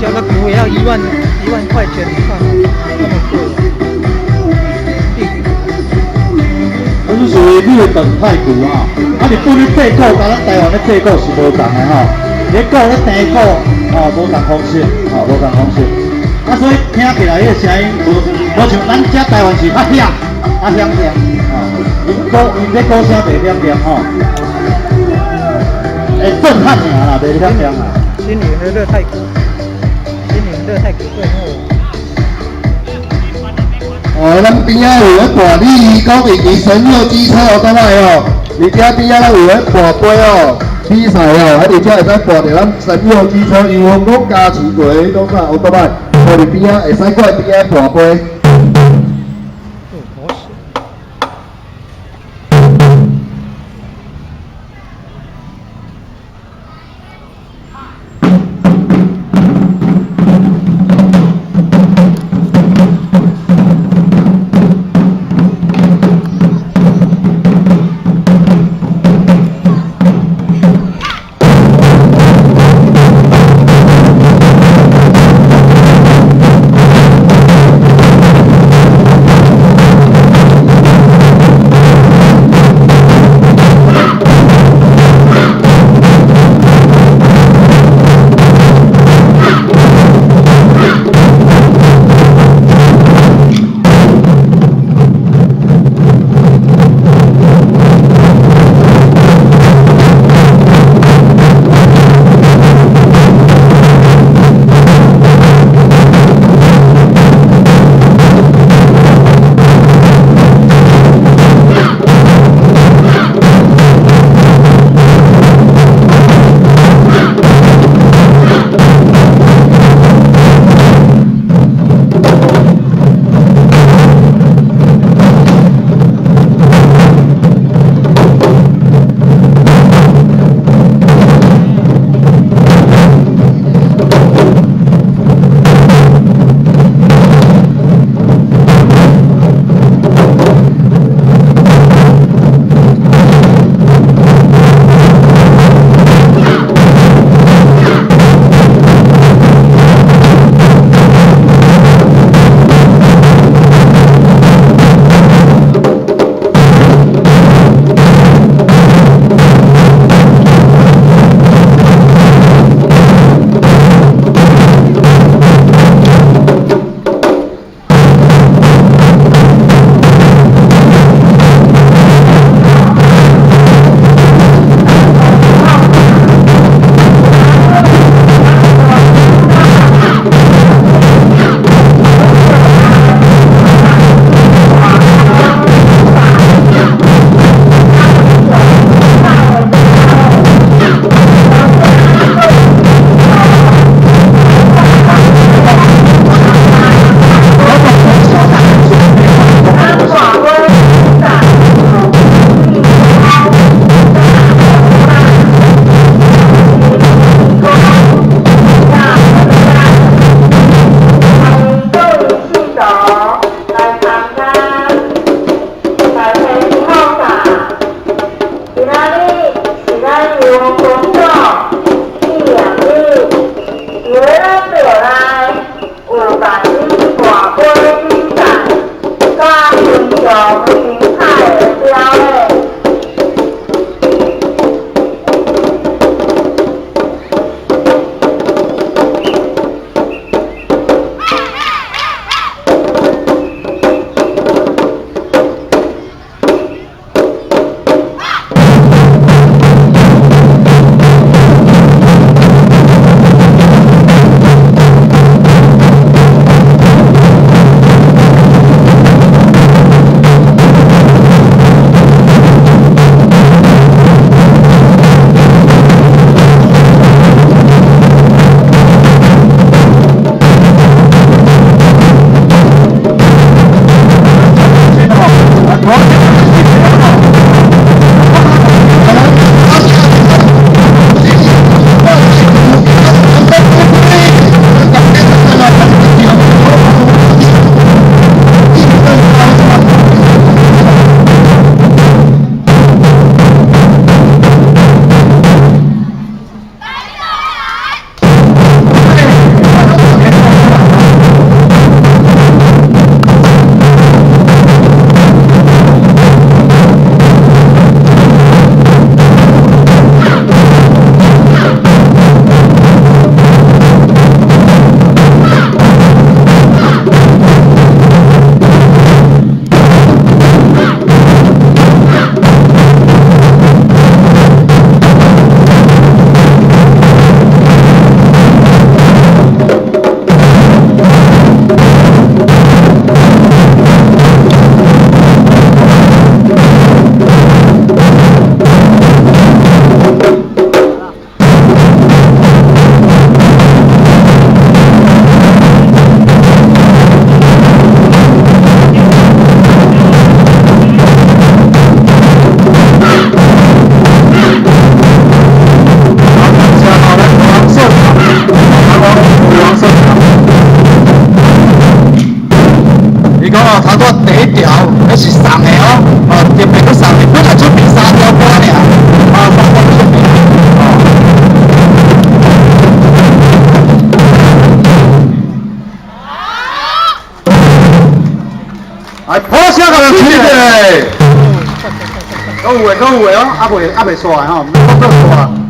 小的鼓也要1万块钱，你看那么贵。这是属于日本太鼓啊！日本的制鼓跟咱台湾的制鼓是无同的吼。你鼓咧低鼓无同方式，无同方式。所以听起来迄个声音无像咱遮台湾是较响，响声因这鼓声袂响响吼，会震撼尔啦，袂响响啦。新年的热太鼓，新年热太鼓最后。咱边仔有咧跋你讲以及神佑机车哦，等下哦，你家边仔咱有咧跋杯哦，比赛哦，而且会使跋着咱神佑机车，因为讲加持过拢啥奥多麦，所以边仔会使过来边仔跋杯。小个人吹的。讲有诶哦，还袂出来吼，没讲出来。